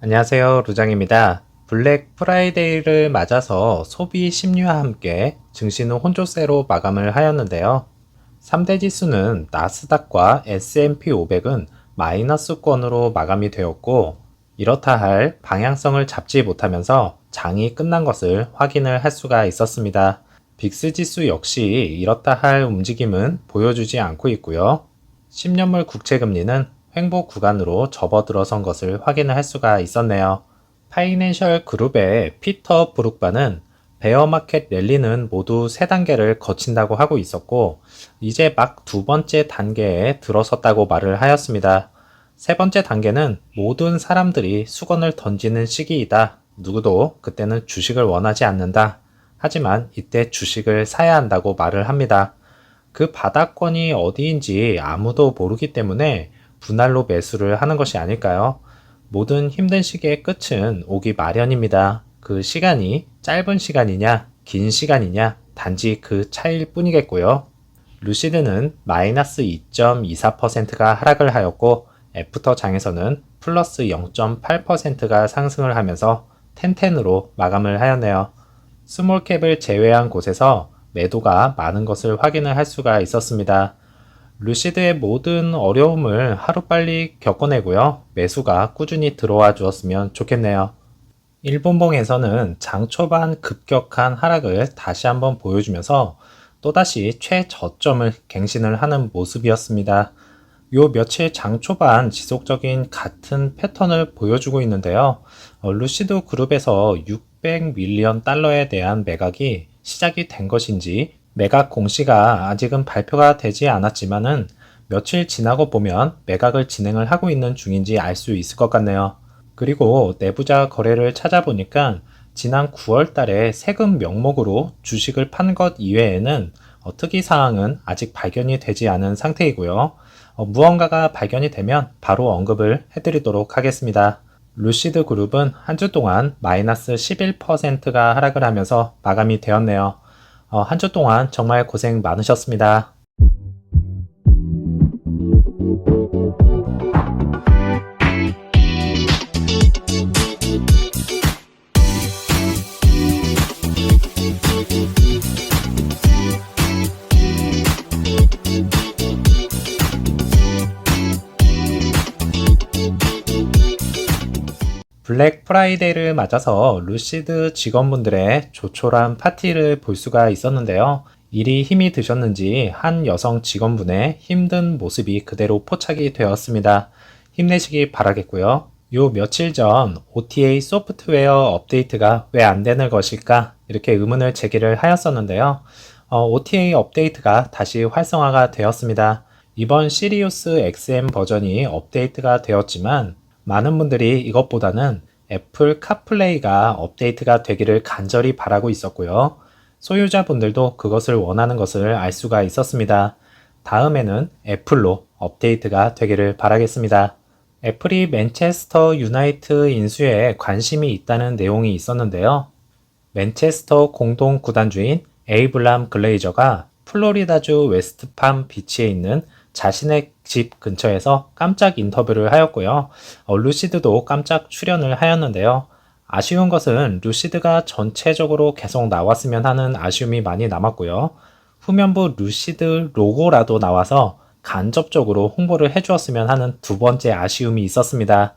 안녕하세요, 루장입니다. 블랙 프라이데이를 맞아서 소비 심리와 함께 증시는 혼조세로 마감을 하였는데요. 3대 지수는 나스닥과 S&P 500은 마이너스권으로 마감이 되었고, 이렇다 할 방향성을 잡지 못하면서 장이 끝난 것을 확인을 할 수가 있었습니다. 빅스 지수 역시 이렇다 할 움직임은 보여주지 않고 있고요. 10년물 국채금리는 횡보 구간으로 접어들어선 것을 확인을 할 수가 있었네요. 파이낸셜 그룹의 피터 브룩바는 베어마켓 랠리는 모두 3단계를 거친다고 하고 있었고, 이제 막 두 번째 단계에 들어섰다고 말을 하였습니다. 세 번째 단계는 모든 사람들이 수건을 던지는 시기이다. 누구도 그때는 주식을 원하지 않는다. 하지만 이때 주식을 사야 한다고 말을 합니다. 그 바닥권이 어디인지 아무도 모르기 때문에 분할로 매수를 하는 것이 아닐까요? 모든 힘든 시기의 끝은 오기 마련입니다. 그 시간이 짧은 시간이냐, 긴 시간이냐, 단지 그 차이일 뿐이겠고요. 루시드는 마이너스 2.24%가 하락을 하였고, 애프터 장에서는 플러스 0.8%가 상승을 하면서 텐텐으로 마감을 하였네요. 스몰캡을 제외한 곳에서 매도가 많은 것을 확인을 할 수가 있었습니다. 루시드의 모든 어려움을 하루빨리 겪어내고요. 매수가 꾸준히 들어와 주었으면 좋겠네요. 일본봉에서는 장 초반 급격한 하락을 다시 한번 보여주면서 또다시 최저점을 갱신을 하는 모습이었습니다. 요 며칠 장 초반 지속적인 같은 패턴을 보여주고 있는데요. 루시드 그룹에서 600밀리언 달러에 대한 매각이 시작이 된 것인지 매각 공시가 아직은 발표가 되지 않았지만은 며칠 지나고 보면 매각을 진행을 하고 있는 중인지 알 수 있을 것 같네요. 그리고 내부자 거래를 찾아보니까 지난 9월 달에 세금 명목으로 주식을 판 것 이외에는 특이 사항은 아직 발견이 되지 않은 상태이고요. 무언가가 발견이 되면 바로 언급을 해드리도록 하겠습니다. 루시드 그룹은 한 주 동안 마이너스 11%가 하락을 하면서 마감이 되었네요. 한 주 동안 정말 고생 많으셨습니다. 블랙 프라이데이를 맞아서 루시드 직원분들의 조촐한 파티를 볼 수가 있었는데요. 일이 힘이 드셨는지 한 여성 직원분의 힘든 모습이 그대로 포착이 되었습니다. 힘내시기 바라겠고요. 요 며칠 전 OTA 소프트웨어 업데이트가 왜 안 되는 것일까? 이렇게 의문을 제기를 하였었는데요. OTA 업데이트가 다시 활성화가 되었습니다. 이번 시리우스 XM 버전이 업데이트가 되었지만 많은 분들이 이것보다는 애플 카플레이가 업데이트가 되기를 간절히 바라고 있었고요. 소유자분들도 그것을 원하는 것을 알 수가 있었습니다. 다음에는 애플로 업데이트가 되기를 바라겠습니다. 애플이 맨체스터 유나이트 인수에 관심이 있다는 내용이 있었는데요. 맨체스터 공동 구단주인 에이블람 글레이저가 플로리다주 웨스트팜 비치에 있는 자신의 집 근처에서 깜짝 인터뷰를 하였고요. 루시드도 깜짝 출연을 하였는데요. 아쉬운 것은 루시드가 전체적으로 계속 나왔으면 하는 아쉬움이 많이 남았고요. 후면부 루시드 로고라도 나와서 간접적으로 홍보를 해주었으면 하는 두 번째 아쉬움이 있었습니다.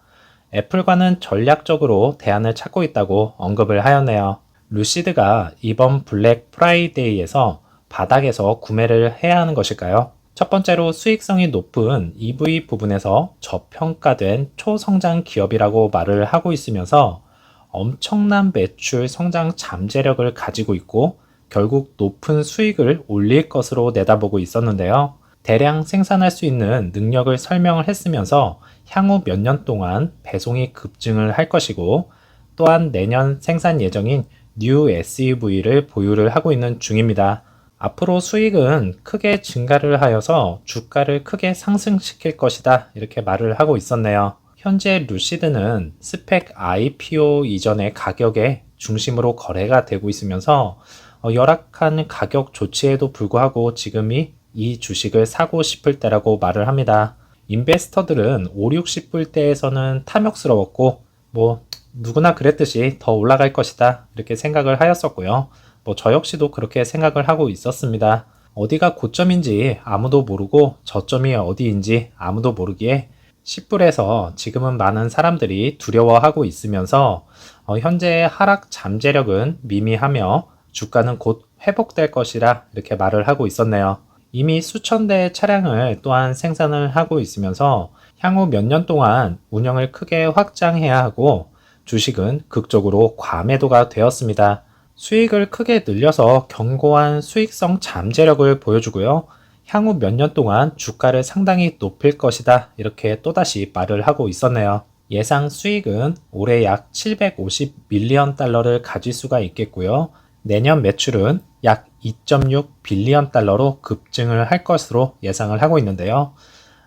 애플과는 전략적으로 대안을 찾고 있다고 언급을 하였네요. 루시드가 이번 블랙 프라이데이에서 바닥에서 구매를 해야 하는 것일까요? 첫 번째로 수익성이 높은 EV 부분에서 저평가된 초성장 기업이라고 말을 하고 있으면서 엄청난 매출 성장 잠재력을 가지고 있고 결국 높은 수익을 올릴 것으로 내다보고 있었는데요. 대량 생산할 수 있는 능력을 설명을 했으면서 향후 몇 년 동안 배송이 급증을 할 것이고 또한 내년 생산 예정인 뉴 SUV를 보유를 하고 있는 중입니다. 앞으로 수익은 크게 증가를 하여서 주가를 크게 상승시킬 것이다 이렇게 말을 하고 있었네요. 현재 루시드는 스펙 IPO 이전의 가격에 중심으로 거래가 되고 있으면서 열악한 가격 조치에도 불구하고 지금이 이 주식을 사고 싶을 때라고 말을 합니다. 인베스터들은 5, 60불대에서는 탐욕스러웠고 뭐 누구나 그랬듯이 더 올라갈 것이다 이렇게 생각을 하였었고요. 뭐 저 역시도 그렇게 생각을 하고 있었습니다. 어디가 고점인지 아무도 모르고 저점이 어디인지 아무도 모르기에 10불에서 지금은 많은 사람들이 두려워하고 있으면서 현재의 하락 잠재력은 미미하며 주가는 곧 회복될 것이라 이렇게 말을 하고 있었네요. 이미 수천 대의 차량을 또한 생산을 하고 있으면서 향후 몇 년 동안 운영을 크게 확장해야 하고 주식은 극적으로 과매도가 되었습니다. 수익을 크게 늘려서 견고한 수익성 잠재력을 보여주고요. 향후 몇 년 동안 주가를 상당히 높일 것이다 이렇게 또다시 말을 하고 있었네요. 예상 수익은 올해 약 750밀리언 달러를 가질 수가 있겠고요. 내년 매출은 약 2.6 빌리언 달러로 급증을 할 것으로 예상을 하고 있는데요.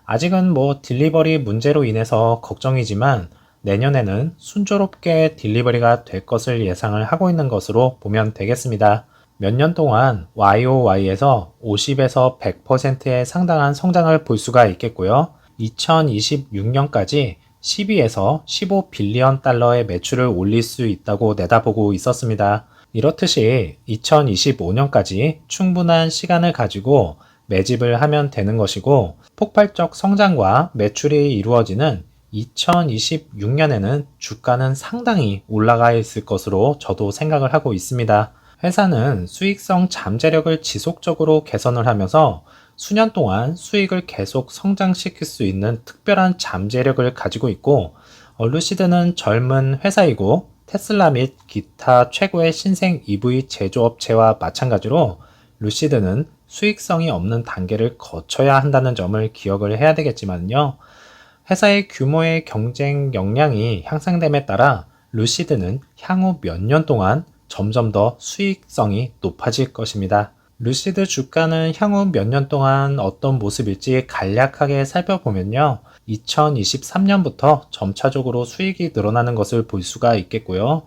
아직은 뭐 딜리버리 문제로 인해서 걱정이지만 내년에는 순조롭게 딜리버리가 될 것을 예상을 하고 있는 것으로 보면 되겠습니다. 몇 년 동안 YOY에서 50에서 100%의 상당한 성장을 볼 수가 있겠고요. 2026년까지 12에서 15 빌리언 달러의 매출을 올릴 수 있다고 내다보고 있었습니다. 이렇듯이 2025년까지 충분한 시간을 가지고 매집을 하면 되는 것이고 폭발적 성장과 매출이 이루어지는 2026년에는 주가는 상당히 올라가 있을 것으로 저도 생각을 하고 있습니다. 회사는 수익성 잠재력을 지속적으로 개선을 하면서 수년 동안 수익을 계속 성장시킬 수 있는 특별한 잠재력을 가지고 있고 루시드는 젊은 회사이고 테슬라 및 기타 최고의 신생 EV 제조업체와 마찬가지로 루시드는 수익성이 없는 단계를 거쳐야 한다는 점을 기억을 해야 되겠지만요. 회사의 규모의 경쟁 역량이 향상됨에 따라 루시드는 향후 몇 년 동안 점점 더 수익성이 높아질 것입니다. 루시드 주가는 향후 몇 년 동안 어떤 모습일지 간략하게 살펴보면요. 2023년부터 점차적으로 수익이 늘어나는 것을 볼 수가 있겠고요.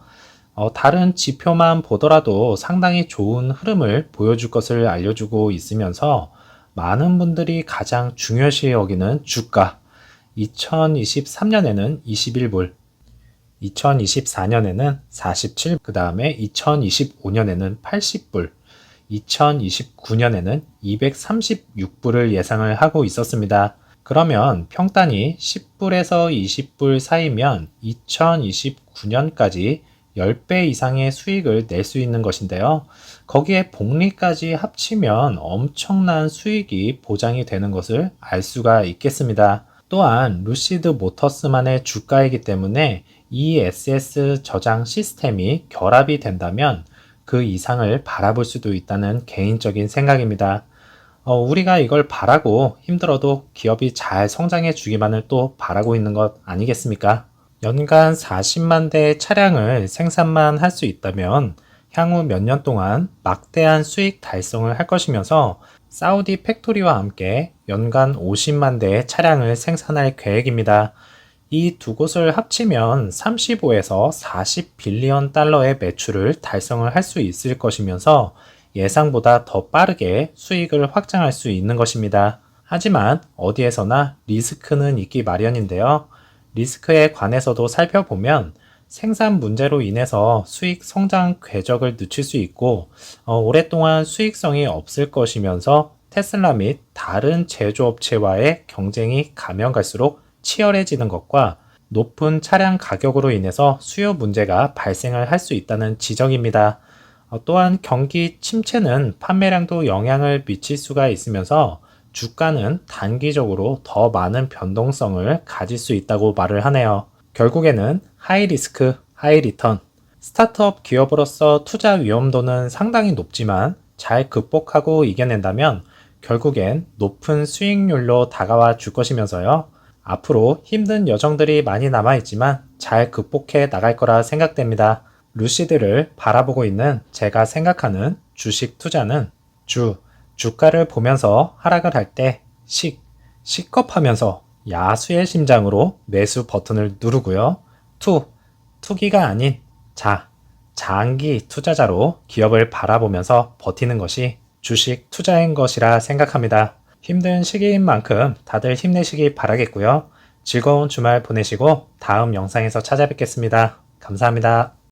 다른 지표만 보더라도 상당히 좋은 흐름을 보여줄 것을 알려주고 있으면서 많은 분들이 가장 중요시 여기는 주가 2023년에는 21불, 2024년에는 47, 그 다음에 2025년에는 80불, 2029년에는 236불을 예상을 하고 있었습니다. 그러면 평단이 10불에서 20불 사이면 2029년까지 10배 이상의 수익을 낼 수 있는 것인데요. 거기에 복리까지 합치면 엄청난 수익이 보장이 되는 것을 알 수가 있겠습니다. 또한 루시드 모터스만의 주가이기 때문에 ESS 저장 시스템이 결합이 된다면 그 이상을 바라볼 수도 있다는 개인적인 생각입니다. 우리가 이걸 바라고 힘들어도 기업이 잘 성장해 주기만을 또 바라고 있는 것 아니겠습니까? 연간 40만 대의 차량을 생산만 할 수 있다면 향후 몇 년 동안 막대한 수익 달성을 할 것이면서 사우디 팩토리와 함께 연간 50만 대의 차량을 생산할 계획입니다. 이 두 곳을 합치면 35에서 40 빌리언 달러의 매출을 달성을 할 수 있을 것이면서 예상보다 더 빠르게 수익을 확장할 수 있는 것입니다. 하지만 어디에서나 리스크는 있기 마련인데요. 리스크에 관해서도 살펴보면 생산 문제로 인해서 수익 성장 궤적을 늦출 수 있고 오랫동안 수익성이 없을 것이면서 테슬라 및 다른 제조업체와의 경쟁이 가면 갈수록 치열해지는 것과 높은 차량 가격으로 인해서 수요 문제가 발생을 할 수 있다는 지적입니다. 또한 경기 침체는 판매량도 영향을 미칠 수가 있으면서 주가는 단기적으로 더 많은 변동성을 가질 수 있다고 말을 하네요. 결국에는 하이 리스크, 하이 리턴. 스타트업 기업으로서 투자 위험도는 상당히 높지만 잘 극복하고 이겨낸다면 결국엔 높은 수익률로 다가와 줄 것이면서요. 앞으로 힘든 여정들이 많이 남아있지만 잘 극복해 나갈 거라 생각됩니다. 루시드를 바라보고 있는 제가 생각하는 주식 투자는 주가를 보면서 하락을 할 때 식겁하면서 야수의 심장으로 매수 버튼을 누르고요. 투기가 아닌 장기 투자자로 기업을 바라보면서 버티는 것이 주식 투자인 것이라 생각합니다. 힘든 시기인 만큼 다들 힘내시기 바라겠고요. 즐거운 주말 보내시고 다음 영상에서 찾아뵙겠습니다. 감사합니다.